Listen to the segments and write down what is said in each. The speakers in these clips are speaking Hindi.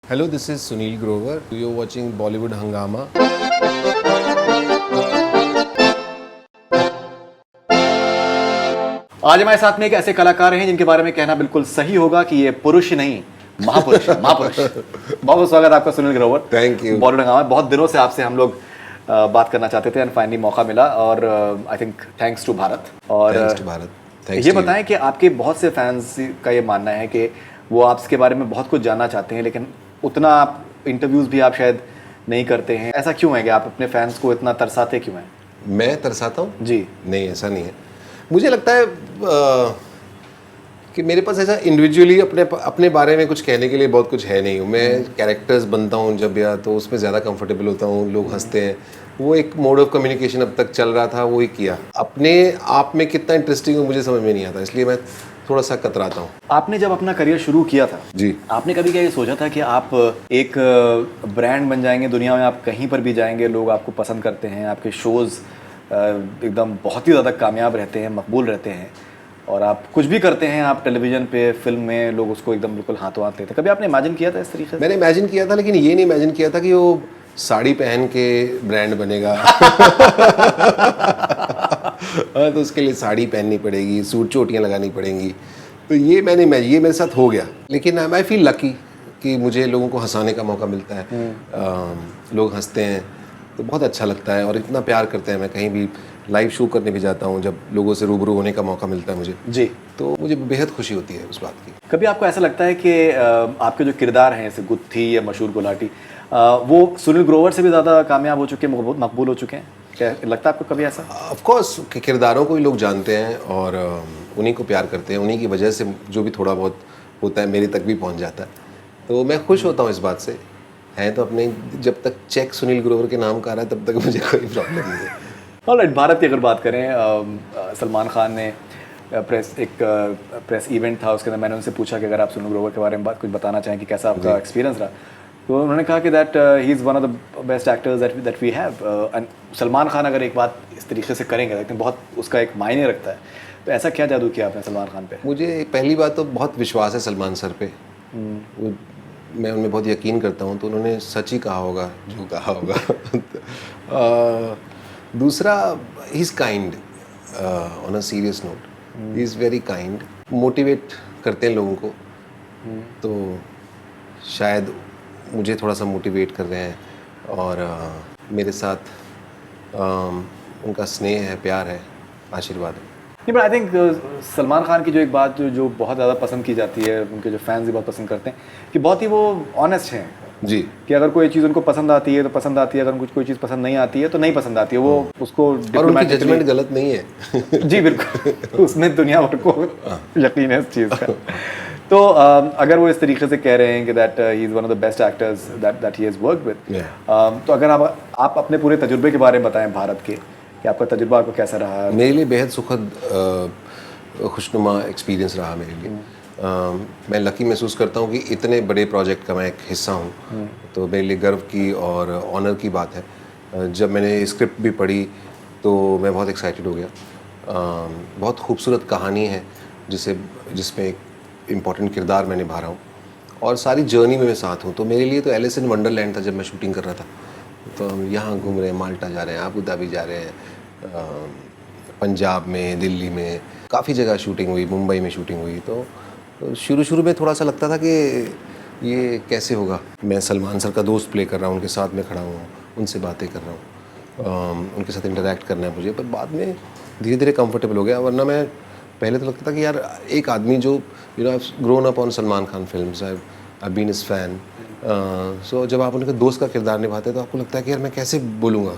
Hello, this is Sunil Grover. You're watching Bollywood Hangama. आज हमारे साथ में एक ऐसे कलाकार हैं जिनके बारे में कहना बिल्कुल सही होगा कि ये पुरुष ही नहीं, महापुरुष है, महापुरुष। बहुत बहुत स्वागत है आपका सुनील ग्रोवर। Thank you. बॉलीवुड हंगामा बहुत दिनों से आपसे हम लोग बात करना चाहते थे एंड फाइनली मौका मिला और I think thanks to Bharat. और Thanks to Bharat. Thanks ये to you. बताएं कि आपके बहुत से फैंस का ये मानना है कि वो आपके बारे में बहुत कुछ जानना चाहते हैं, लेकिन उतना आप इंटरव्यूज भी आप शायद नहीं करते हैं। ऐसा क्यों है कि आप अपने फैंस को इतना तरसाते क्यों हैं? मैं तरसाता हूँ? जी नहीं, ऐसा नहीं है। मुझे लगता है कि मेरे पास ऐसा इंडिविजुअली अपने बारे में कुछ कहने के लिए बहुत कुछ है नहीं। मैं कैरेक्टर्स बनता हूँ जब या तो उसमें ज़्यादा कंफर्टेबल होता हूँ, लोग हंसते हैं। वो एक मोड ऑफ कम्युनिकेशन अब तक चल रहा था, वो ही किया। अपने आप में कितना इंटरेस्टिंग हो मुझे समझ में नहीं आता, इसलिए मैं थोड़ा सा कतराता हूँ। आपने जब अपना करियर शुरू किया था जी, आपने कभी क्या ये सोचा था कि आप एक ब्रांड बन जाएंगे दुनिया में, आप कहीं पर भी जाएंगे लोग आपको पसंद करते हैं, आपके शोज़ एकदम बहुत ही ज़्यादा कामयाब रहते हैं, मकबूल रहते हैं और आप कुछ भी करते हैं, आप टेलीविज़न पे, फिल्म में लोग उसको एकदम बिल्कुल हाथों हाथ लेते हैं? कभी आपने इमेजिन किया था इस तरीके से? मैंने इमेजिन किया था, लेकिन ये नहीं इमेजिन किया था कि वो साड़ी पहन के ब्रांड बनेगा। तो उसके लिए साड़ी पहननी पड़ेगी, सूट चोटियाँ लगानी पड़ेंगी। तो ये ये मेरे साथ हो गया। लेकिन आई फील लकी कि मुझे लोगों को हंसाने का मौका मिलता है। लोग हंसते हैं तो बहुत अच्छा लगता है और इतना प्यार करते हैं। मैं कहीं भी लाइव शो करने भी जाता हूँ, जब लोगों से रूबरू होने का मौका मिलता है मुझे, जी, तो मुझे बेहद खुशी होती है उस बात की। कभी आपको ऐसा लगता है कि आपके जो किरदार हैं जैसे गुत्थी या मशहूर गुलाटी, वो सुनील ग्रोवर से भी ज़्यादा कामयाब हो चुके हैं, मकबूल हो चुके हैं? क्या लगता है आपको कभी ऐसा? ऑफ कोर्स किरदारों को ही लोग जानते हैं और उन्हीं को प्यार करते हैं। उन्हीं की वजह से जो भी थोड़ा बहुत होता है मेरे तक भी पहुंच जाता है। तो मैं खुश होता हूं इस बात से। है तो अपने, जब तक चेक सुनील ग्रोवर के नाम का आ रहा है तब तक मुझे कोई प्रॉब्लम नहीं है। ऑलराइट, भारत की अगर बात करें, सलमान खान ने प्रेस इवेंट था, उसके अंदर मैंने उनसे पूछा कि अगर आप सुनील ग्रोवर के बारे में कुछ बताना चाहें कि कैसा आपका एक्सपीरियंस रहा, तो उन्होंने कहा कि that he is one of the best actors that we have. And Salman Khan अगर एक बात इस तरीके से करेंगे लेकिन बहुत उसका एक मायने रखता है। तो ऐसा क्या जादू किया आपने सलमान खान पे? मुझे पहली बात तो बहुत विश्वास है सलमान सर पे। मैं उनमें बहुत यकीन करता हूँ, तो उन्होंने सच ही कहा होगा जो कहा होगा। दूसरा, he is kind on a serious note. He is very kind, motivate करते हैं लोगों को। तो शायद मुझे थोड़ा सा मोटिवेट कर रहे हैं और मेरे साथ उनका स्नेह है, प्यार है, आशीर्वाद है। नहीं, but I think Salman Khan की जो एक बात जो बहुत ज़्यादा पसंद की जाती है, उनके जो फैंस भी बहुत पसंद करते हैं कि बहुत ही वो ऑनेस्ट हैं जी, कि अगर कोई चीज़ उनको पसंद आती है तो पसंद आती है, अगर उनको कोई चीज़ पसंद नहीं आती है तो नहीं पसंद आती है। वो उसको और उनकी diplomatically- जजमेंट गलत नहीं है। जी बिल्कुल। उसमें दुनिया भर को यकीन है इस चीज़ का। तो अगर वो इस तरीके से कह रहे हैं कि that he is one of the best actors that he has worked with, तो अगर आप अपने पूरे तजुर्बे के बारे में बताएं भारत के, कि आपका तजुर्बा आपको कैसा रहा? मेरे लिए बेहद सुखद खुशनुमा एक्सपीरियंस रहा मेरे लिए। मैं लकी महसूस करता हूँ कि इतने बड़े प्रोजेक्ट का मैं एक हिस्सा हूँ, तो मेरे लिए गर्व की और ऑनर की बात है। जब मैंने स्क्रिप्ट भी पढ़ी तो मैं बहुत एक्साइटेड हो गया। बहुत खूबसूरत कहानी है जिसमें एक इम्पॉर्टेंट किरदार मैं निभा रहा हूँ और सारी जर्नी में मैं साथ हूँ। तो मेरे लिए तो एलिस इन वंडरलैंड था जब मैं शूटिंग कर रहा था। तो हम यहाँ घूम रहे हैं, माल्टा जा रहे हैं, अबू धाबी जा रहे हैं, पंजाब में, दिल्ली में, काफ़ी जगह शूटिंग हुई, मुंबई में शूटिंग हुई। तो शुरू में थोड़ा सा लगता था कि ये कैसे होगा। मैं सलमान सर का दोस्त प्ले कर रहा हूँ, उनके साथ में खड़ा हूँ, उनसे बातें कर रहा हूँ, उनके साथ इंटरेक्ट करना है मुझे। पर बाद में धीरे धीरे कंफर्टेबल हो गया। वरना मैं पहले तो लगता था कि यार एक आदमी जो I grown up on Salman Khan films, I been his fan. So जब आप उनके दोस्त का किरदार निभाते हैं तो आपको लगता है कि यार मैं कैसे बोलूँगा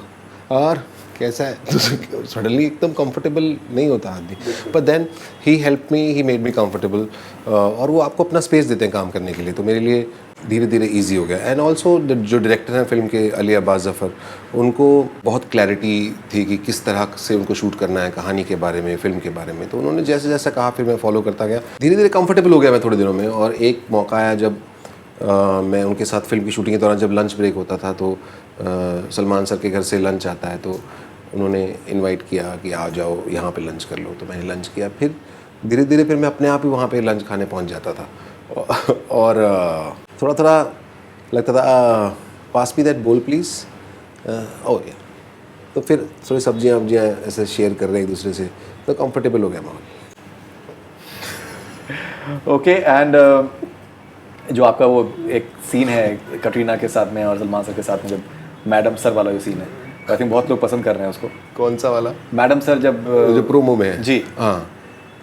और कैसा है, तो सडनली एकदम कंफर्टेबल नहीं होता आदमी। पर then he help me, he made me comfortable, और वो आपको अपना स्पेस देते हैं काम करने के लिए। तो मेरे लिए धीरे धीरे इजी हो गया। एंड ऑल्सो जो डायरेक्टर हैं फिल्म के, अली अब्बास ज़फ़र, उनको बहुत क्लैरिटी थी कि किस तरह से उनको शूट करना है, कहानी के बारे में, फिल्म के बारे में। तो उन्होंने जैसे जैसे कहा फिर मैं फॉलो करता गया। धीरे धीरे कंफर्टेबल हो गया मैं थोड़े दिनों में। और एक मौका आया जब मैं उनके साथ फिल्म की शूटिंग के दौरान जब लंच ब्रेक होता था तो सलमान सर के घर से लंच आता है, तो उन्होंने इनवाइट किया कि आ जाओ यहाँ पे लंच कर लो। तो मैंने लंच किया। फिर धीरे धीरे फिर मैं अपने आप ही वहाँ पे लंच खाने पहुँच जाता था। और थोड़ा थोड़ा लगता था पास मी दैट बोल प्लीज़, ओ या, तो फिर थोड़ी सब्जियाँ वब्जियाँ ऐसे शेयर कर रहे हैं एक दूसरे से, तो कंफर्टेबल हो गया माहौल। ओके एंड जो आपका वो एक सीन है कटरीना के साथ में और सलमान सर के साथ में, जब मैडम सर वाला जो सीन है, आई थिंक बहुत लोग पसंद कर रहे हैं उसको। कौन सा वाला? मैडम सर जब जो प्रोमो में है? जी, हाँ।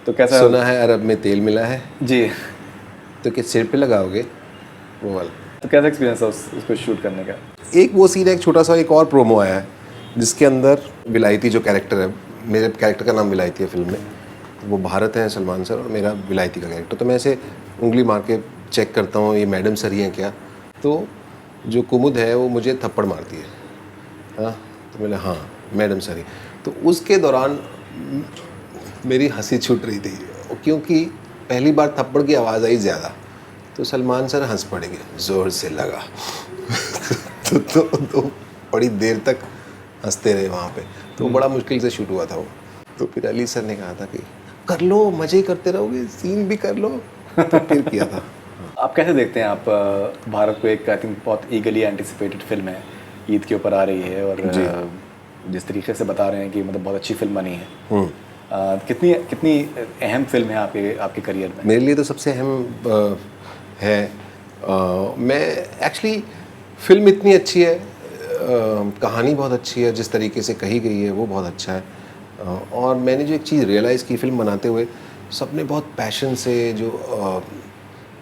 तो कैसा? सुना है अरब में तेल मिला है, जी, तो क्या सिर पे लगाओगे, वो वाला। तो कैसा एक्सपीरियंस था उसको शूट करने का? एक वो सीन है, एक छोटा सा एक और प्रोमो आया है जिसके अंदर विलायती जो कैरेक्टर है, मेरे कैरेक्टर का नाम विलायती है फिल्म में, तो वो भारत है सलमान सर और मेरा विलायती का कैरेक्टर। तो मैं ऐसे उंगली मार के चेक करता हूँ ये मैडम सर ही हैं क्या, तो जो कुमुद है वो मुझे थप्पड़ मारती है, हाँ, तो मैंने हाँ मैडम सर ही। तो उसके दौरान मेरी हंसी छूट रही थी क्योंकि पहली बार थप्पड़ की आवाज़ आई ज़्यादा, तो सलमान सर हंस पड़ेंगे, ज़ोर से लगा। तो बड़ी देर तक हंसते रहे वहाँ पे, तो बड़ा मुश्किल से शूट हुआ था वो। तो फिर अली सर ने कहा था कि कर लो, मज़े करते रहोगे, सीन भी कर लो, तो फिर किया था। आप कैसे देखते हैं आप भारत को, एक आई थिंक बहुत ईगली एंटिसिपेटेड फिल्म है, ईद के ऊपर आ रही है और जिस तरीके से बता रहे हैं कि मतलब बहुत अच्छी फिल्म बनी है, कितनी कितनी अहम फिल्म है आपके करियर में? मेरे लिए तो सबसे अहम है, मैं एक्चुअली फिल्म इतनी अच्छी है, कहानी बहुत अच्छी है, जिस तरीके से कही गई है वो बहुत अच्छा है। और मैंने जो एक चीज़ रियलाइज़ की फिल्म बनाते हुए, सबने बहुत पैशन से, जो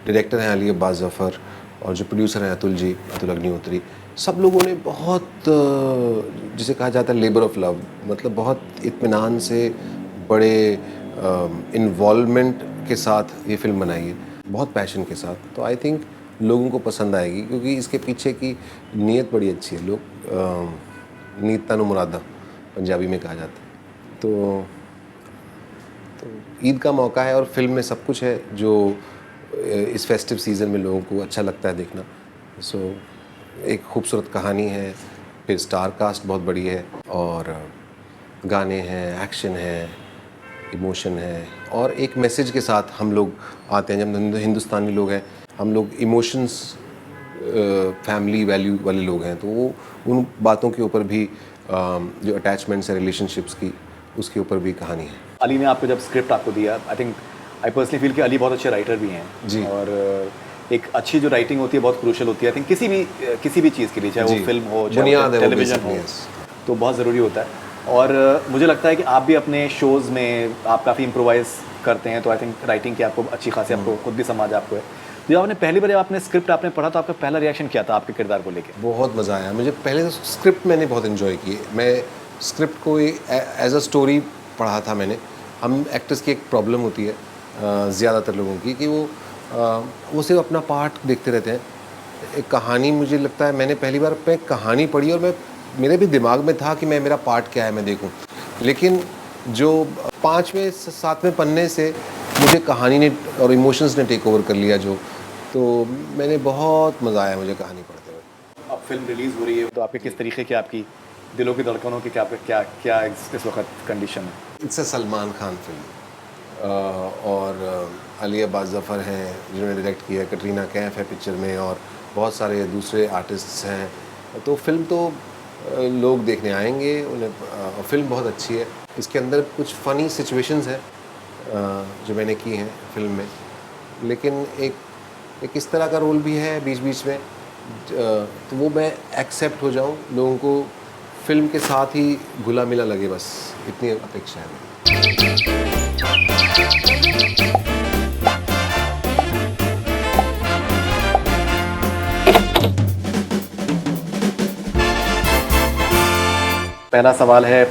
डायरेक्टर हैं अली अब्बास ज़फ़र और जो प्रोड्यूसर हैं अतुल अग्निहोत्री, सब लोगों ने बहुत जिसे कहा जाता है लेबर ऑफ लव, मतलब बहुत इत्मीनान से, बड़े इन्वॉल्वमेंट के साथ ये फिल्म बनाई है, बहुत पैशन के साथ। तो आई थिंक लोगों को पसंद आएगी क्योंकि इसके पीछे की नीयत बड़ी अच्छी है। लोग नीयतां नूं मुरादा पंजाबी में कहा जाता है। तो ईद का मौका है और फिल्म में सब कुछ है जो इस फेस्टिव सीज़न में लोगों को अच्छा लगता है देखना। सो एक खूबसूरत कहानी है, फिर स्टार कास्ट बहुत बड़ी है और गाने हैं, एक्शन है, इमोशन है और एक मैसेज के साथ हम लोग आते हैं। जब हिंदुस्तानी लोग हैं, हम लोग इमोशंस, फैमिली वैल्यू वाले लोग हैं, तो वो उन बातों के ऊपर भी जो अटैचमेंट्स है रिलेशनशिप्स की, उसके ऊपर भी कहानी है। अली ने आपको जब स्क्रिप्ट आपको दिया, I think I personally feel कि अली बहुत अच्छे राइटर भी हैं जी। और एक अच्छी जो राइटिंग होती है बहुत क्रूशल होती है आई थिंक किसी भी चीज़ के लिए, चाहे वो फिल्म हो, चाहे वो टेलीविजन हो, तो बहुत ज़रूरी होता है। और मुझे लगता है कि आप भी अपने शोज़ में आप काफ़ी इम्प्रोवाइज़ करते हैं, तो आई थिंक राइटिंग की आपको अच्छी खासी, आपको खुद भी समझ आपको है। जब आपने पहली बार आपने स्क्रिप्ट आपने पढ़ा तो आपका पहला रिएक्शन क्या था आपके किरदार को लेके? बहुत मज़ा आया मुझे। पहले तो स्क्रिप्ट मैंने बहुत इन्जॉय की। मैं स्क्रिप्ट को एज अ स्टोरी पढ़ा था मैंने। हम एक्टर्स की एक प्रॉब्लम होती है ज़्यादातर लोगों की कि वो सिर्फ अपना पार्ट देखते रहते हैं। एक कहानी, मुझे लगता है मैंने पहली बार पे कहानी पढ़ी और मेरे भी दिमाग में था कि मेरा पार्ट क्या है, मैं देखूं। लेकिन जो 5वें 7वें पन्ने से मुझे कहानी ने और इमोशंस ने टेक ओवर कर लिया, तो मैंने बहुत मज़ा आया मुझे कहानी पढ़ते हुए। अब फिल्म रिलीज़ हो रही है तो आपके किस तरीके की, आपकी दिलों की धड़कनों की क्या इस वक्त कंडीशन है? It's a Salman Khan film और अली अब्बास ज़फ़र हैं जिन्होंने डायरेक्ट किया है, कटरीना कैफ है पिक्चर में और बहुत सारे दूसरे आर्टिस्ट्स हैं। तो फिल्म तो लोग देखने आएंगे उन्हें। फिल्म बहुत अच्छी है। इसके अंदर कुछ फ़नी सिचुएशंस हैं जो मैंने की हैं फिल्म में, लेकिन एक इस तरह का रोल भी है बीच बीच में, तो वो मैं एक्सेप्ट हो जाऊं, लोगों को फिल्म के साथ ही घुला मिला लगे, बस इतनी अपेक्षा है। पहला सवाल है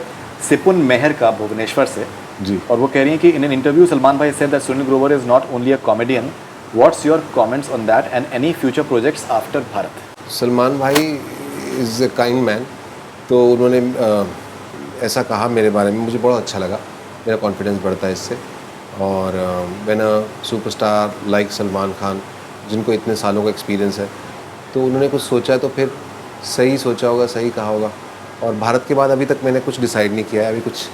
सिपुन मेहर का भुवनेश्वर से जी। और वो कह रही हैं कि इन एन इंटरव्यू सलमान भाई said that Sunil Grover is not only a comedian, what's your comments on that and any future projects after Bharat? Salman भाई इज़ अ काइंड मैन, तो उन्होंने ऐसा कहा मेरे बारे में, मुझे बहुत अच्छा लगा, मेरा कॉन्फिडेंस बढ़ता है इससे। और when a superstar like Salman Khan, जिनको इतने सालों का एक्सपीरियंस है, तो उन्होंने कुछ सोचा तो फिर सही सोचा होगा, सही कहा होगा। और भारत के बाद अभी तक मैंने कुछ डिसाइड नहीं किया है, अभी कुछ,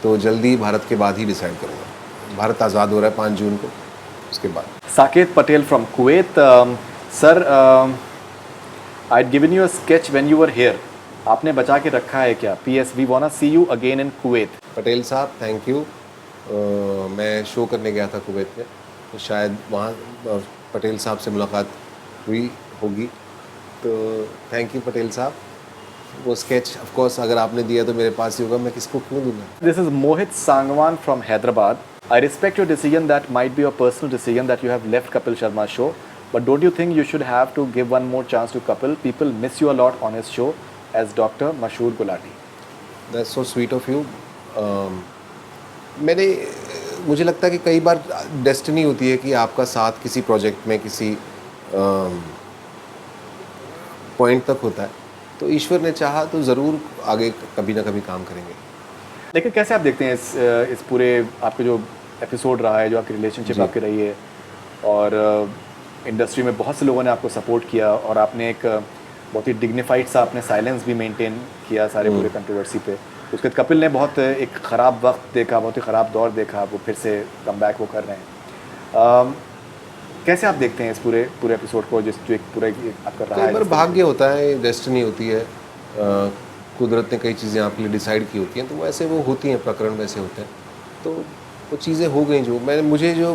तो जल्दी भारत के बाद ही डिसाइड करूँगा। भारत आज़ाद हो रहा है 5 जून को, उसके बाद। Saket Patel from Kuwait, sir I'd given you a sketch when you were here. आपने बचा के रखा है क्या? PS we wanna see you again in Kuwait. Patel साहब थैंक यू। मैं शो करने गया था कुवैत में, तो शायद वहाँ पटेल साहब से मुलाकात हुई होगी, तो थैंक यू पटेल साहब। वो स्केच ऑफ कोर्स अगर आपने दिया तो मेरे पास ही होगा, मैं किसको क्यों दूंगा। This is Mohit Sangwan from Hyderabad. I respect your decision. That might be your personal decision that you have left Kapil Sharma's show. But don't you think you should have to give one more chance to Kapil? People miss you a lot on his show as Dr. Mashhoor Gulati. That's so sweet of you. मुझे लगता है कि कई बार डेस्टिनी होती है कि आपका साथ किसी प्रोजेक्ट में किसी पॉइंट तक होता है, तो ईश्वर ने चाहा तो ज़रूर आगे कभी ना कभी काम करेंगे। लेकिन कैसे आप देखते हैं इस पूरे आपके जो एपिसोड रहा है, जो आपकी रिलेशनशिप आपकी रही है, और इंडस्ट्री में बहुत से लोगों ने आपको सपोर्ट किया और आपने एक बहुत ही डिग्निफाइड सा अपने साइलेंस भी मेंटेन किया सारे पूरे कंट्रोवर्सी पे। उसके बाद कपिल ने बहुत एक ख़राब वक्त देखा, बहुत ही ख़राब दौर देखा, वो फिर से कम बैक वो कर रहे हैं। कैसे आप देखते हैं इस पूरे एपिसोड को, जो एक पूरा आपका रहा है? कई बार भाग्य होता है, डेस्टिनी होती है, कुदरत ने कई चीज़ें आपके लिए डिसाइड की होती हैं, तो वैसे वो होती हैं, प्रकरण वैसे होते हैं, तो वो चीज़ें हो गई। जो मुझे जो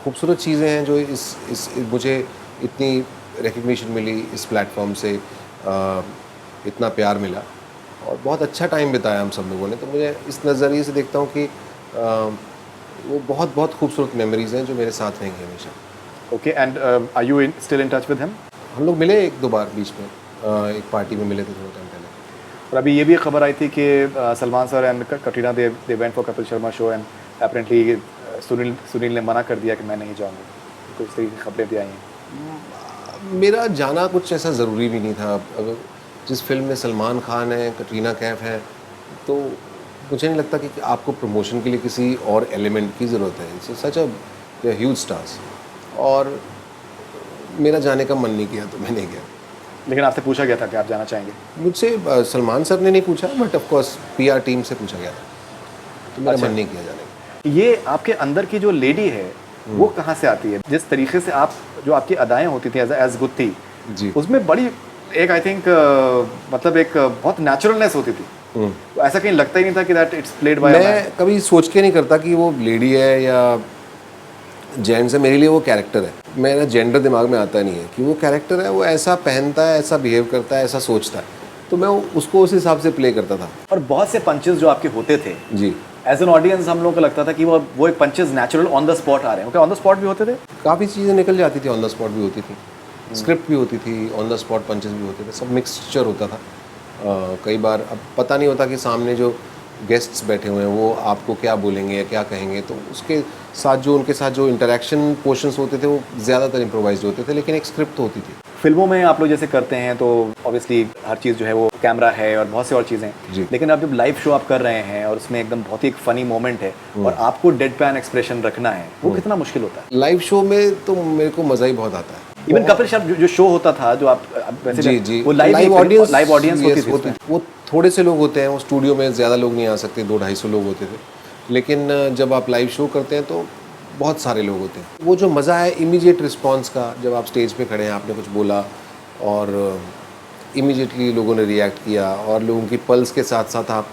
खूबसूरत चीज़ें हैं, जो इस मुझे इतनी रिकग्निशन मिली, इस प्लेटफॉर्म से इतना प्यार मिला और बहुत अच्छा टाइम बिताया हम सब लोगों ने, तो मुझे इस नज़रिए से देखता हूँ कि वो बहुत बहुत खूबसूरत मेमोरीज़ हैं जो मेरे साथ रहेंगी हमेशा। Okay, and are you still in touch with him? हम लोग मिले एक दो बार बीच में, एक पार्टी में मिले थे थोड़ा टाइम पहले। और अभी ये भी खबर आई थी कि Salman sir and Katrina they went for Kapil Sharma show and apparently Sunil ने मना कर दिया कि मैं नहीं जाऊँगा। कुछ तरीके की खबरें भी आई हैं। मेरा जाना कुछ ऐसा ज़रूरी भी नहीं था। अगर जिस फिल्म में सलमान खान है, कटरीना कैफ है, तो मुझे नहीं लगता कि आपको प्रमोशन के लिए किसी और एलिमेंट की ज़रूरत है। It's such a huge stars, और मेरा जाने का मन नहीं किया तो मैं नहीं गया। लेकिन आपसे पूछा गया था कि आप जाना चाहेंगे? मुझसे सलमान सर ने नहीं पूछा, but of course PR team से पूछा गया था, तो मेरा मन नहीं किया जाने का। ये आपके अंदर की जो लेडी है वो कहाँ से आती है? जिस तरीके से आप जो आपकी अदाएं होती थी एज गुत्ती जी, उसमें बड़ी एक आई थिंक मतलब एक बहुत नेचुरलनेस होती थी। तो ऐसा कहीं लगता ही नहीं था कि दैट इट्स प्लेड बाय। मैं कभी सोच के नहीं करता कि वो लेडी है या जेंट्स है, मेरे लिए वो कैरेक्टर है। मेरा जेंडर दिमाग में आता नहीं है कि वो कैरेक्टर है, वो ऐसा पहनता है, ऐसा बिहेव करता है, ऐसा सोचता है, तो मैं उसको उस हिसाब से प्ले करता था। और बहुत से पंचेस जो आपके होते थे जी, एज एन ऑडियंस हम लोगों को लगता था कि वो एक punches natural on the spot आ रहे हैं। ऑन द स्पॉट भी होते थे? काफ़ी चीज़ें निकल जाती थी, ऑन द स्पॉट भी होती थी, स्क्रिप्ट भी होती थी, ऑन द स्पॉट पंचेस भी होते थे, सब मिक्सचर होता था। कई बार अब पता नहीं होता कि सामने जो गेस्ट्स बैठे हुए हैं वो आपको क्या बोलेंगे या क्या कहेंगे, तो उसके साथ जो उनके साथ जो इंटरेक्शन पोर्शंस होते थे वो ज़्यादातर इम्प्रोवाइज्ड होते थे, लेकिन एक स्क्रिप्ट होती थी। फिल्मों में आप लोग जैसे करते हैं तो ऑब्वियसली हर चीज़ जो है वो कैमरा है और बहुत सी और चीज़ें, लेकिन अब जब लाइव शो आप कर रहे हैं और उसमें एकदम बहुत ही एक फ़नी मोमेंट है और आपको डेडपैन एक्सप्रेशन रखना है, वो कितना मुश्किल होता है? लाइव शो में तो मेरे को मज़ा ही बहुत आता है। इवन कपिल शर्मा जो शो होता था, जो आप वैसे जी, वो लाइव ऑडियंस होती थी। वो थोड़े से लोग होते हैं, वो स्टूडियो में ज़्यादा लोग नहीं आ सकते, 200-250 लोग होते थे, लेकिन जब आप लाइव शो करते हैं तो बहुत सारे लोग होते हैं। वो जो मज़ा है इमीडिएट रिस्पॉन्स का, जब आप स्टेज पे खड़े हैं, आपने कुछ बोला और इमीडिएटली लोगों ने रिएक्ट किया, और लोगों की पल्स के साथ साथ आप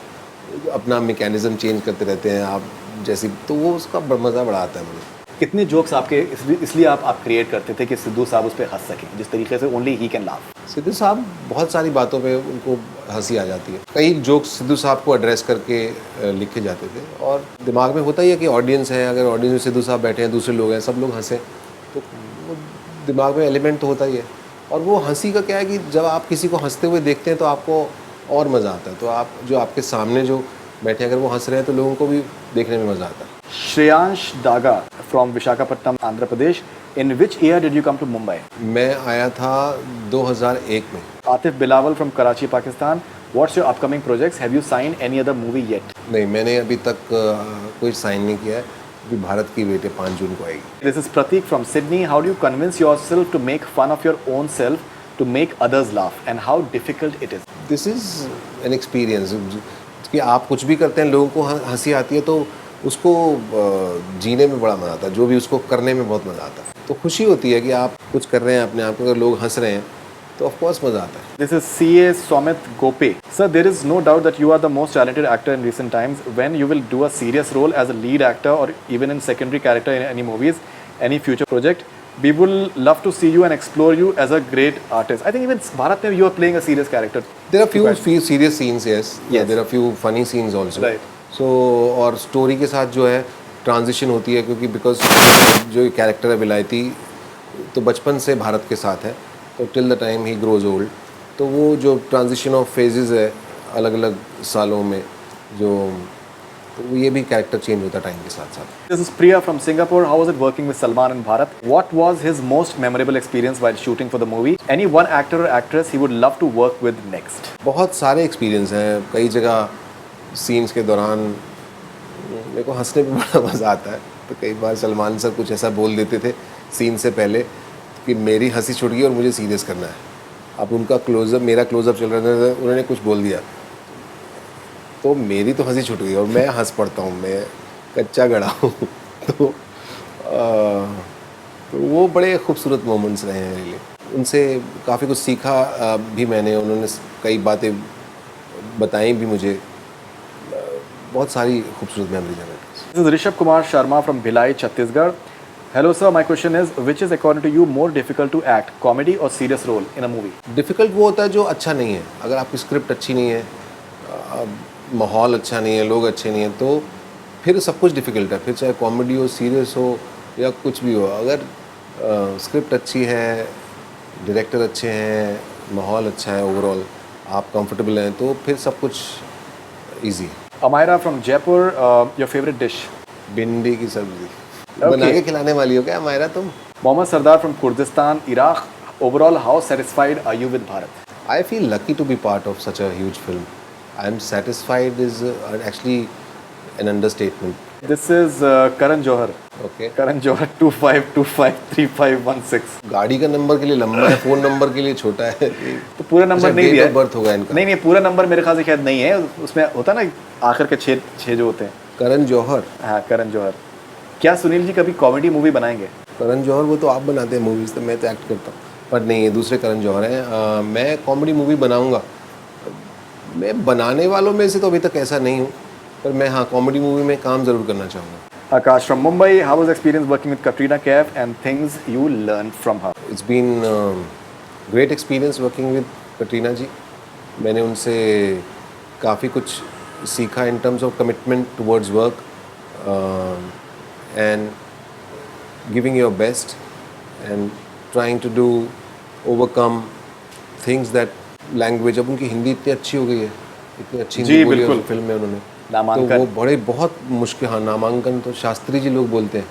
अपना मैकेनिज़्म चेंज करते रहते हैं आप जैसी, तो वो उसका मज़ा बड़ा आता है मुझे। कितने जोक्स आपके इसलिए आप क्रिएट करते थे कि सिद्धू साहब उस पर हंस सकें, जिस तरीके से only he can laugh? Sidhu साहब बहुत सारी बातों पे उनको हंसी आ जाती है। कई जोक्स सिद्धू साहब को एड्रेस करके लिखे जाते थे, और दिमाग में होता ही है कि ऑडियंस है, अगर ऑडियंस में सिद्धू साहब बैठे हैं, दूसरे लोग हैं, सब लोग हंसें, तो वो दिमाग में एलिमेंट तो होता ही है। और वो हंसी का क्या है कि जब आप किसी को हंसते हुए देखते हैं तो आपको और मज़ा आता है, तो आप जो आपके सामने जो बैठे अगर वो हंस रहे हैं तो लोगों को भी देखने में मज़ा आता है। Shreyansh Daga from Visakhapatnam, Andhra Pradesh. In which year did you come to Mumbai? मैं आया था 2001 में। Atif Bilawal from Karachi, Pakistan. What's your upcoming projects? Have you sign any other movie yet? नहीं, मैंने अभी तक कोई साइन नहीं किया है। अभी भारत की बेटे 5 जून को आएगी। This is Pratik from Sydney. How do you convince yourself to make fun of your own self to make others laugh, and how difficult it is? This is an experience कि आप कुछ भी करते हैं, लोगों को हंसी आती है तो उसको जीने में बड़ा मज़ा आता है, जो भी उसको करने में बहुत मज़ा आता है। तो खुशी होती है कि आप कुछ कर रहे हैं अपने आप को, अगर लोग हंस रहे हैं तो ऑफ कोर्स मज़ा आता है. This is CA Somit Gope. Sir, there is no doubt that you are the most talented actor in recent times. When you will do a serious role as a lead actor or even in secondary character in any movies, any future project, we will love to see you and explore you as a great artist. I think even Bharat mein you are playing a serious character. There are few serious scenes, yes. Yes. There are few funny scenes also. Right. So और स्टोरी के साथ जो है ट्रांजिशन होती है, क्योंकि बिकॉज जो कैरेक्टर है विलायती तो बचपन से भारत के साथ है, तो till the time he grows old, तो वो जो ट्रांजिशन ऑफ फेजेस है अलग अलग सालों में, जो तो ये भी कैरेक्टर चेंज होता है टाइम के साथ साथ. This is Priya from Singapore. How was it working with Salman in Bharat? What was his most memorable experience while shooting for the movie? Any one actor or actress he would love to work with next? बहुत सारे एक्सपीरियंस हैं. कई जगह सीन्स के दौरान मेरे को हंसने पे बड़ा मज़ा आता है, तो कई बार सलमान सर कुछ ऐसा बोल देते थे सीन से पहले कि मेरी हंसी छूट गई और मुझे सीरियस करना है. अब उनका क्लोजअप, मेरा क्लोजअप चल रहा था, उन्होंने कुछ बोल दिया तो मेरी तो हंसी छूट गई और मैं हंस पड़ता हूँ, मैं कच्चा गड़ा हूँ. तो वो बड़े खूबसूरत मोमेंट्स रहे हैं रियली. उनसे काफ़ी कुछ सीखा भी मैंने. उन्होंने कई बातें बताई भी मुझे. बहुत सारी खूबसूरत मेमोरीज हैं. This is Rishabh Kumar Sharma from Bhilai, Chhattisgarh. Hello sir, my question is, which is according to you more difficult to act, comedy or serious role in a movie? Difficult वो होता है जो अच्छा नहीं है. अगर आपकी स्क्रिप्ट अच्छी नहीं है, माहौल अच्छा नहीं है, लोग अच्छे नहीं हैं, तो फिर सब कुछ डिफ़िकल्ट है. फिर चाहे कॉमेडी हो, सीरियस हो या कुछ भी हो, अगर स्क्रिप्ट अच्छी है, डायरेक्टर अच्छे हैं, माहौल अच्छा है, ओवरऑल आप कंफर्टेबल हैं, तो फिर सब कुछ ईजी है. Amira from Jaipur, your favorite dish? भिंडी की सब्जी बना के खिलाने वाली हो क्या हमारा तुम? Mohammad Sardar from Kurdistan, Iraq. Overall, how satisfied are you with Bharat? I feel lucky to be part of such a huge film. I am satisfied is actually an understatement. This is Karan Johar. Okay. Karan Johar 25253516. गाड़ी का नंबर के लिए लंबा है, फोन नंबर के लिए छोटा है. तो पूरा नंबर नहीं दिया है. बर्थ होगा इनका. नहीं पूरा नंबर मेरे ख्याल से शायद नहीं है. उसमें होता ना आखिर के छः जो होते हैं. करण जौहर. हाँ, करण जौहर. क्या सुनील जी कभी कॉमेडी मूवी बनाएंगे? करण जौहर वो तो आप बनाते हैं मूवीज़, तो मैं तो एक्ट करता हूँ. पर नहीं, ये दूसरे करण जौहर हैं. मैं कॉमेडी मूवी बनाऊँगा. मैं बनाने वालों में से तो अभी तक ऐसा नहीं हूँ, पर मैं हाँ कॉमेडी मूवी में काम ज़रूर करना चाहूँगा. Akash from Mumbai, how was the experience working with Katrina Kaif and things you learned from her? It's been great experience working with Katrina जी. मैंने उनसे काफ़ी कुछ सीखा in terms of commitment towards work and giving your best and trying to do overcome things that language. अब उनकी हिंदी इतनी अच्छी हो गई है, इतनी अच्छी हिंदी बोली है फिल्म में उन्होंने, तो वो बड़े बहुत मुश्किल. हाँ, नामांकन तो शास्त्री जी लोग बोलते हैं.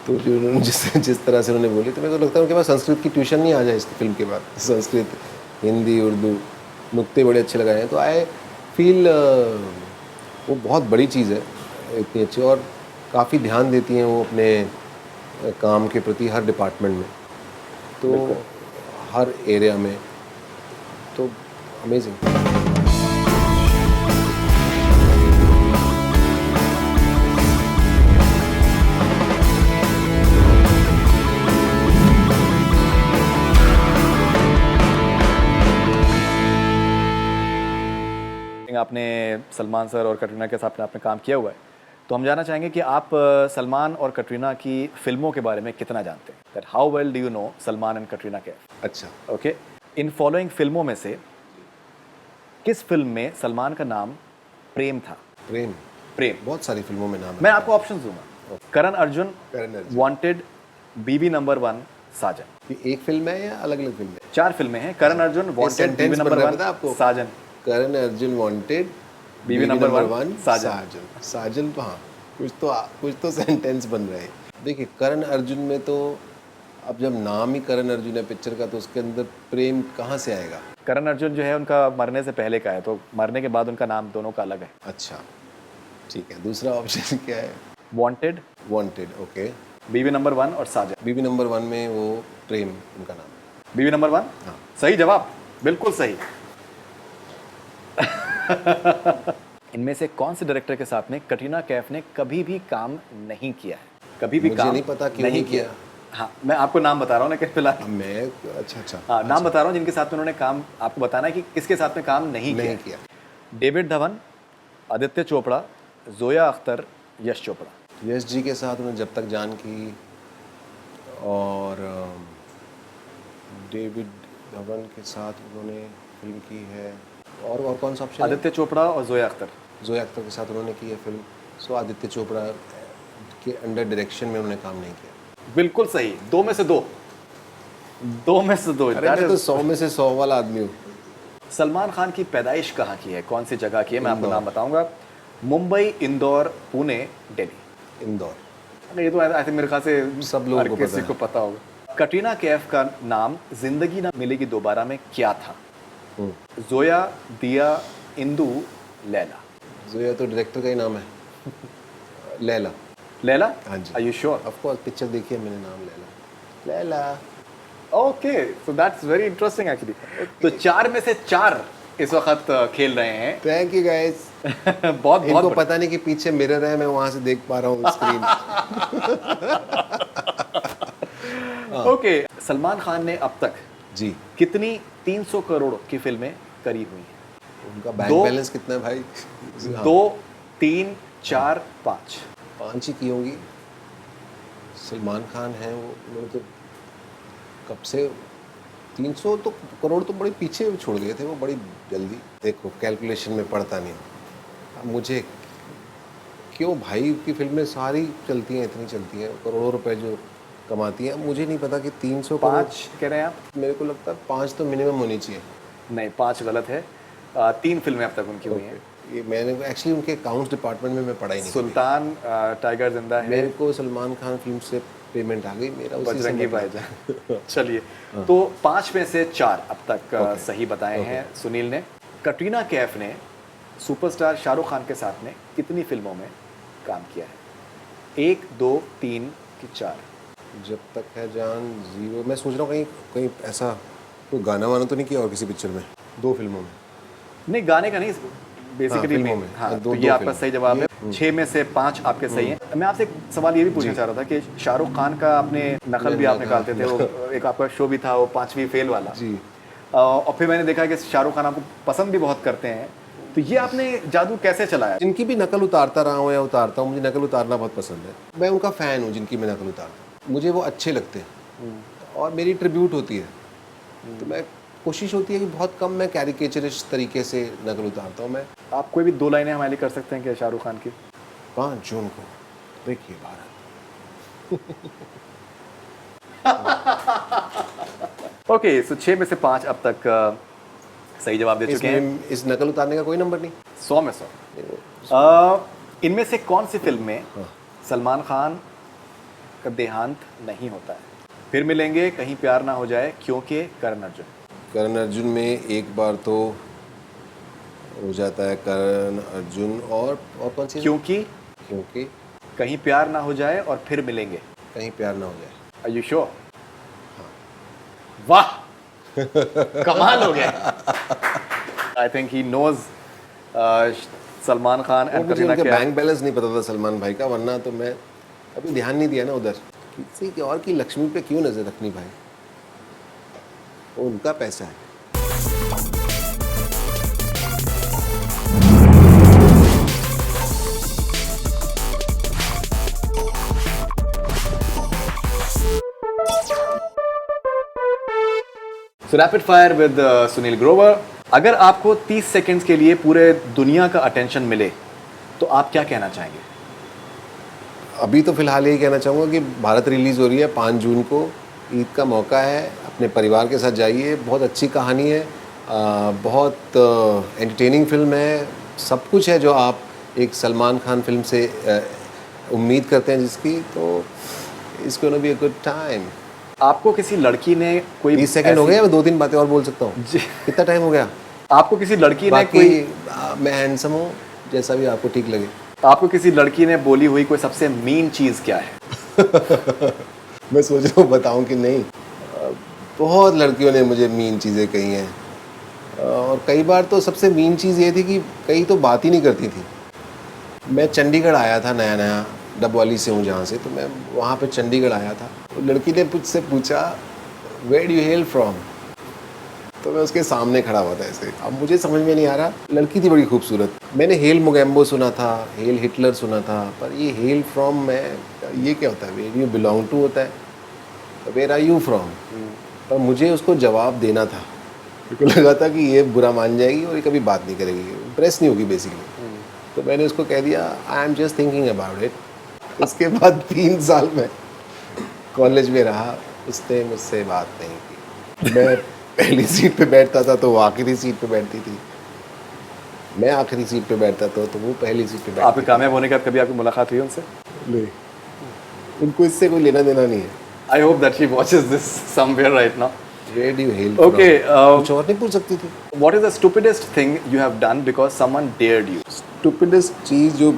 तो जो उन्होंने जिस तरह से उन्होंने बोली, तो मेरे को लगता है उनके पास संस्कृत की ट्यूशन नहीं आ जाए इस फिल्म के बाद. संस्कृत, हिंदी, उर्दू नुक्ते बड़े अच्छे लगाए हैं. तो आई फील वो बहुत बड़ी चीज़ है, इतनी अच्छी. और काफ़ी ध्यान देती हैं वो अपने काम के प्रति हर डिपार्टमेंट में, तो हर एरिया में. तो अमेजिंग. आपने सलमान सर और कटरीना के साथ आपने काम किया हुआ है, तो हम जानना चाहेंगे कि आप सलमान और कटरीना की फिल्मों के बारे में कितना जानते हैं. That how well do you know Salman and Katrina Kaif? अच्छा, ओके. इन फॉलोइंग फिल्मों में से किस फिल्म में सलमान का नाम प्रेम था? प्रेम बहुत सारी फिल्मों में नाम है. मैं आपको ऑप्शन दूंगा. करण अर्जुन, वांटेड, बीबी नंबर 1, साजन. एक फिल्म है या अलग अलग फिल्म है? 4 फिल्में हैं. करण अर्जुन, वांटेड, बीबी नंबर 1, साजन. करण अर्जुन, वांटेड, बीबी नंबर 1, साजन. साजन तो हाँ, कुछ तो सेंटेंस बन रहे हैं. देखिए, करण अर्जुन में तो अब जब नाम ही करण अर्जुन है पिक्चर का, तो उसके अंदर प्रेम कहाँ से आएगा? करण अर्जुन जो है उनका मरने से पहले का है, तो मरने के बाद उनका नाम दोनों का अलग है. अच्छा, ठीक है. दूसरा ऑप्शन क्या है? Wanted, okay. बीबी नंबर 1 और साजन. बीबी नंबर 1 में वो प्रेम उनका नाम है. बीबी नंबर 1? हाँ. सही जवाब, बिल्कुल सही. इनमें से कौन से डायरेक्टर के साथ में कटरीना कैफ ने कभी भी काम नहीं किया है? कभी भी मुझे काम नहीं पता क्यों नहीं किया. हाँ, मैं आपको नाम बता रहा हूँ, लेकिन फिलहाल मैं अच्छा हाँ नाम बता रहा हूँ जिनके साथ में उन्होंने काम, आपको बताना है कि किसके साथ में काम नहीं नहीं किया। किया। डेविड धवन, आदित्य चोपड़ा, जोया अख्तर, यश चोपड़ा। यश जी के साथ उन्होंने जब तक जान की, और डेविड धवन के साथ उन्होंने फिल्म की है, और कौन सा ऑप्शन है? आदित्य चोपड़ा और जोया अख्तर। जोया अख्तर के साथ उन्होंने की है फिल्म। सो आदित्य चोपड़ा के अंडर डायरेक्शन में उन्होंने काम नहीं किया। बिल्कुल सही, 2 में से 2, 2 में से 2। अरे मैं तो 100 में से 100 वाला आदमी हूँ। सलमान खान की पैदाइश कहाँ की है, कौन सी जगह की है? मैं आपको इंदौर। नाम बताऊंगा, मुंबई, इंदौर, पुणे, दिल्ली। इंदौर। अरे ये तो आई थिंक मेरे ख्याल से सब लोगों हर को किसी पता है। को पता होगा। कटरीना कैफ का नाम जिंदगी ना मिलेगी दोबारा में क्या था? जोया, दिया, इंदु, लैला। जोया तो डायरेक्टर का ही नाम है। लैला। लैला? हाँ जी। Are you sure? Of course, picture देखी है मैंने, नाम Laila. Laila. Okay, so that's very interesting actually. तो 4 में से 4 इस वक्त खेल रहे हैं। Thank you guys. बहुत इनको बहुत पता नहीं कि पीछे मिरर है, मैं वहां से देख पा रहा हूँ स्क्रीन। ओके, सलमान खान ने अब तक जी। कितनी 300 करोड़ की फिल्में करी हुई हैं? उनका बैंक दो- बैलेंस कितना है भाई? 2, 3, 4, 5। 5 ही की होंगी। सलमान खान है वो, उन्होंने तो कब से 300 तो करोड़ तो बड़े पीछे छोड़ गए थे वो, बड़ी जल्दी। देखो कैलकुलेशन में पड़ता नहीं। अब मुझे क्यों भाई की फिल्में सारी चलती हैं, इतनी चलती हैं, करोड़ों रुपए जो कमाती हैं। मुझे नहीं पता कि 300 करोड़। 5 कह रहे हैं आप? मेरे को लगता है 5 तो मिनिमम होनी चाहिए। नहीं, 5 गलत है। 3 फिल्में अब तक उनकी हुई हैं। ये मैंने एक्चुअली उनके अकाउंट्स डिपार्टमेंट में मैं पढ़ा ही नहीं। सुल्तान, टाइगर जिंदा है, मेरे को सलमान खान फिल्म से पेमेंट आ गई, मेरा उसी से बजरंगी मतलब। भाईजान। चलिए, तो 5 में से 4 अब तक सही बताए हैं सुनील ने। कटरीना कैफ ने सुपरस्टार शाहरुख खान के साथ में कितनी फिल्मों में काम किया है? 1, 2, 3 कि 4? जब तक है जान, 0। मैं सोच रहा हूँ कहीं कहीं ऐसा कोई गाना वाना तो नहीं किया और किसी पिक्चर में? 2 फिल्मों में। नहीं, गाने का नहीं, बेसिकली फिल्मों में। हाँ, दो- तो ये दो आपका फिल्म। सही जवाब है। 6 में से 5 आपके सही हैं। मैं आपसे एक सवाल ये भी पूछना चाह रहा था कि शाहरुख खान का आपने नकल भी आप निकालते थे, वो एक आपका शो भी था वो 5वीं फेल वाला जी। और फिर मैंने देखा कि शाहरुख खान आपको पसंद भी बहुत करते हैं, तो ये आपने जादू कैसे चलाया? जिनकी भी नकल उतारता रहा हूँ या उतारता हूँ, मुझे नकल उतारना बहुत पसंद है। मैं उनका फ़ैन हूँ जिनकी मैं नकल उतारता हूँ, मुझे वो अच्छे लगते हैं और मेरी ट्रिब्यूट होती है। तो मैं कोशिश होती है कि बहुत कम मैं कैरिकेचरिस्ट तरीके से नकल उतारता हूँ। मैं आप कोई भी 2 लाइनें हमारे लिए कर सकते हैं क्या शाहरुख खान की? 5 जून को देखिए भारत। ओके, सो 6 में से 5 अब तक सही जवाब दे चुके हैं। इसमें इस नकल उतारने का कोई नंबर नहीं। 100 में 100। इनमें से कौन सी फिल्म में सलमान खान का देहांत नहीं होता है? फिर मिलेंगे, कहीं प्यार ना हो जाए, क्योंकि करण अर्जुन। करण अर्जुन में एक बार तो हो जाता है करण अर्जुन, और कौन सी? क्योंकि कहीं प्यार ना हो जाए और फिर मिलेंगे। कहीं प्यार ना हो जाए। Are you sure? वाह, कमाल हो गया। I think he knows Salman Khan वो एंड मुझे कटरीना उनके कैफ। बैंक बैलेंस नहीं पता था सलमान भाई का, वरना तो मैं अभी ध्यान नहीं दिया ना उधर। किसी के और की लक्ष्मी पे क्यों नजर रखनी भाई, वो उनका पैसा है। सो rapid fire with Sunil Grover. अगर आपको 30 सेकंड्स के लिए पूरे दुनिया का अटेंशन मिले तो आप क्या कहना चाहेंगे? अभी तो फिलहाल यही कहना चाहूँगा कि भारत रिलीज़ हो रही है 5 जून को, ईद का मौका है, अपने परिवार के साथ जाइए। बहुत अच्छी कहानी है, बहुत एंटरटेनिंग फिल्म है, सब कुछ है जो आप एक सलमान खान फिल्म से उम्मीद करते हैं जिसकी, तो it's gonna be a good time. आपको किसी लड़की ने कोई 30 सेकंड हो गए, मैं 2-3 बातें और बोल सकता हूँ। जी। कितना टाइम हो गया? आपको किसी लड़की ने बाकी कोई मैं हैंडसम हूँ, जैसा भी आपको ठीक लगे। आपको किसी लड़की ने बोली हुई कोई सबसे मीन चीज़ क्या है? मैं सोच रहा हूँ बताऊँ कि नहीं। बहुत लड़कियों ने मुझे मीन चीज़ें कही हैं, और कई बार तो सबसे मीन चीज़ ये थी कि कई तो बात ही नहीं करती थी। मैं चंडीगढ़ आया था, नया नया डबवाली से हूँ जहाँ से, तो मैं वहाँ पे चंडीगढ़ आया था। वो लड़की ने मुझसे पूछा where do you hail from, तो मैं उसके सामने खड़ा हुआ था ऐसे। अब मुझे समझ में नहीं आ रहा, लड़की थी बड़ी खूबसूरत। मैंने हेल मोगेम्बो सुना था, हेल हिटलर सुना था, पर ये हेल फ्रॉम मैं ये क्या होता है, वेयर यू बिलोंग टू होता है, वेयर आर यू फ्रॉम। पर मुझे उसको जवाब देना था, मेरे को लगा था कि ये बुरा मान जाएगी और ये कभी बात नहीं करेगी, इम्प्रेस नहीं होगी बेसिकली। तो मैंने उसको कह दिया I am just thinking about it. उसके बाद 3 साल में कॉलेज में रहा, उसने मुझसे बात नहीं की। मैं पहली सीट पे बैठता था तो वो आखिरी सीट पे बैठती थी, मैं आखिरी सीट पे बैठता था तो वो पहली सीट पे बैठती आपके कामयाब होने के बाद कभी आपकी मुलाकात हुई उनसे? थी। नहीं, उनको इससे कोई लेना देना नहीं है। I hope that she watches this somewhere right now. Where do you hail Okay, from? कुछ और नहीं पूछ सकती थी। What is the stupidest thing you have done because someone dared you? Stupidest चीज़ जो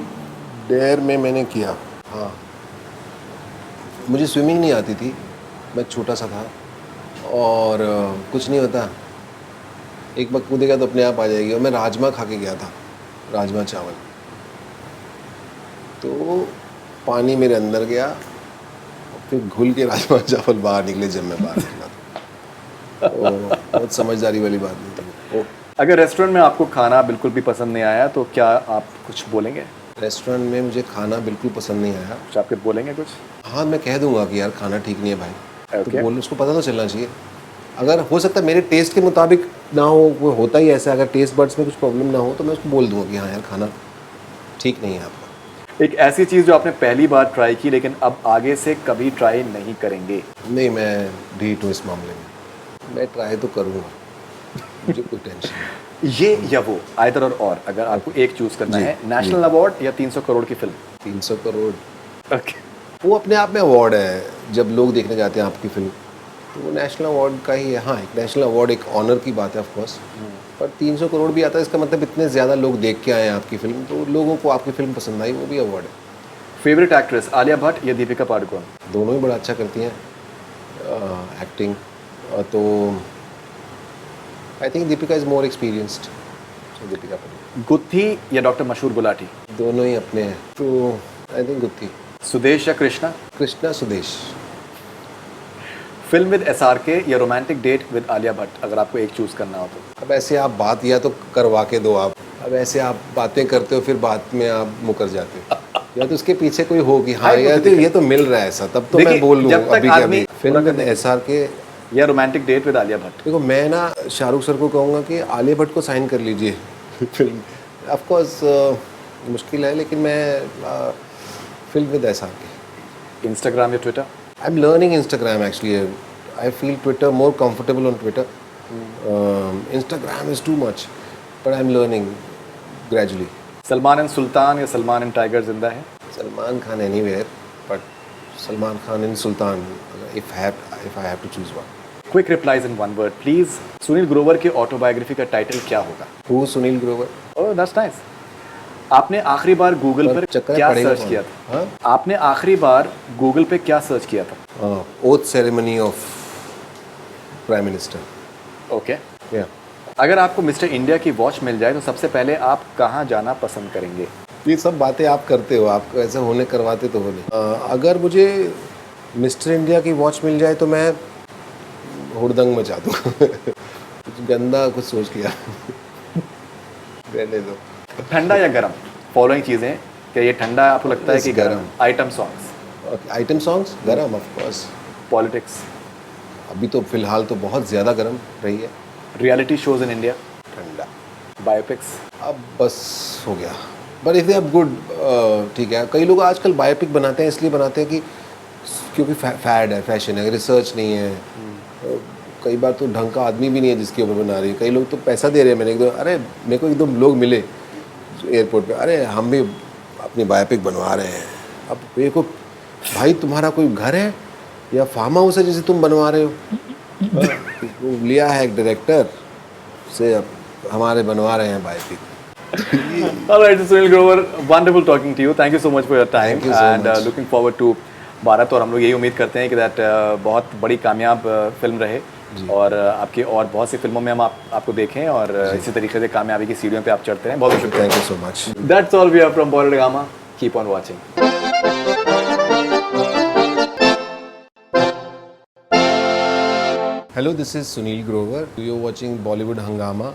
डेयर में मैंने किया, हाँ, मुझे स्विमिंग नहीं आती थी, मैं छोटा सा था और कुछ नहीं होता, एक बार कूदेगा तो अपने आप आ जाएगी। और मैं राजमा खा के गया था, राजमा चावल, तो पानी मेरे अंदर गया, फिर घुल के राजमा चावल बाहर निकले जब मैं बाहर निकला था। तो बहुत समझदारी वाली बात नहीं थी। ओ, अगर रेस्टोरेंट में आपको खाना बिल्कुल भी पसंद नहीं आया तो क्या आप कुछ बोलेंगे? रेस्टोरेंट में मुझे खाना बिल्कुल पसंद नहीं आया, कुछ आपके बोलेंगे कुछ? हाँ मैं कह दूंगा कि यार खाना ठीक नहीं है भाई, Okay. तो बोल, उसको पता तो चलना चाहिए। अगर हो सकता है मेरे टेस्ट के मुताबिक ना हो, वो होता ही ऐसा, अगर टेस्ट बड्स में कुछ प्रॉब्लम ना हो तो मैं उसको बोल दूंगा कि हाँ यार खाना ठीक नहीं है आपका। एक ऐसी चीज़ जो आपने पहली बार ट्राई की लेकिन अब आगे से कभी ट्राई नहीं करेंगे? नहीं, मैं ढीठ हूँ इस मामले में, मैं ट्राई तो करूँगा, मुझे कोई टेंशन नहीं। ये या वो, आइदर और अगर आपको एक चूज करना जी, है, नेशनल अवार्ड या 300 करोड़ की फिल्म? 300 करोड़ ओके, वो अपने आप में अवार्ड है, जब लोग देखने जाते हैं आपकी फिल्म तो वो नेशनल अवार्ड का ही है। हाँ, एक नेशनल अवार्ड एक ऑनर की बात है ऑफ कोर्स, पर 300 करोड़ भी आता है, इसका मतलब इतने ज़्यादा लोग देख के आए हैं आपकी फिल्म, तो लोगों को आपकी फिल्म पसंद आई, वो भी अवार्ड है। फेवरेट एक्ट्रेस आलिया भट्ट या दीपिका पादुकोण? दोनों ही बड़ा अच्छा करती हैं एक्टिंग, तो I think Deepika is more experienced, so Deepika Padukone. Gutthi या डॉक्टर मशहूर गुलाटी? दोनों ही अपने हैं, तो आई थिंक गुत्थी। सुदेश या कृष्णा? कृष्णा सुदेश। फिल्म विद एसआरके या romantic date with Alia Bhatt, अगर आपको एक चूज करना हो तो? अब ऐसे आप बात या तो करवा के दो आप, अब ऐसे आप बातें करते हो फिर बात में आप मुकर जाते हो, या तो उसके पीछे कोई हो कि हाँ यार तो ये तो मिल रहा है ऐसा, तब तो मैं बोल लूँगा अभी के अभी। फिल्म विद SRK या romantic date with Alia Bhatt? देखो, मैं ना शाहरुख सर को कहूँगा कि आलिया भट्ट को साइन कर लीजिए फिल्म। ऑफ कोर्स मुश्किल है, लेकिन मैं फिल्म विद SRK। इंस्टाग्राम या Twitter? I am learning Instagram actually, I feel Twitter more comfortable on Twitter, Instagram is too much, but I am learning gradually. Salman and Sultan या Salman and Tiger Zinda Hai? Salman Khan anywhere, but Salman Khan in Sultan, if I have to choose one. Quick replies in one word please. Sunil Grover की ऑटोबायोग्राफी का टाइटल क्या होगा? Who Sunil Grover? Oh that's nice. आपने आखिरी बार गूगल पर चक्कर क्या पड़ेगा सर्च कौन? किया था? हाँ? आपने आखिरी बार गूगल पे क्या सर्च किया था? Oath ceremony of prime minister. Okay. या अगर आपको मिस्टर इंडिया की वॉच मिल जाए तो सबसे पहले आप कहाँ जाना पसंद करेंगे? ये सब बातें आप करते हो, आप ऐसे होने करवाते तो हो नहीं। अगर मुझे मिस्टर इंडिया की वॉच मिल जाए तो मैं हुड़दंग मचा दूँ कुछ गंदा कुछ सोच लिया रहने दो। ठंडा या गर्म? फॉलोइंग चीज़ें, क्या ये ठंडा आपको लगता है कि Yes, गर्म? गर्म। Item songs? आइटम सॉन्ग्स गरम ऑफ कोर्स, पॉलिटिक्स? अभी तो फिलहाल तो बहुत ज़्यादा गर्म रही है। Reality shows in India? ठंडा। बायोपिक्स? अब बस हो गया, but if they are good ठीक है। कई लोग आजकल बायोपिक बनाते हैं, इसलिए बनाते हैं कि क्योंकि फैड है, फैशन है, रिसर्च नहीं है। कई बार तो ढंग का आदमी भी नहीं है जिसके ऊपर बना रही है। कई लोग तो पैसा दे रहे हैं। मैंने अरे मेरे को एकदम लोग मिले एयरपोर्ट पे, अरे हम भी अपनी बायोपिक बनवा रहे हैं। अब मेरे को भाई तुम्हारा कोई घर है या फार्म हाउस है जिसे तुम बनवा रहे हो? वो लिया है एक डायरेक्टर से, अब हमारे बनवा रहे हैं biopic. All right, Sunil Grover, wonderful talking to you. Thank you so much for your time. Thank you so and much. Looking forward to Bharat, और हम लोग यही उम्मीद करते हैं कि दैट बहुत बड़ी कामयाब फिल्म रहे और आपकी और बहुत सी फिल्मों में हम आपको देखें और इसी तरीके से कामयाबी की सीढ़ियों पे आप चढ़ते हैं। बहुत बहुत शुक्रिया। Thank you so much. That's all we are from Bollywood Gama. Keep on watching. Hello, this is Sunil Grover. You're watching Bollywood Hangama.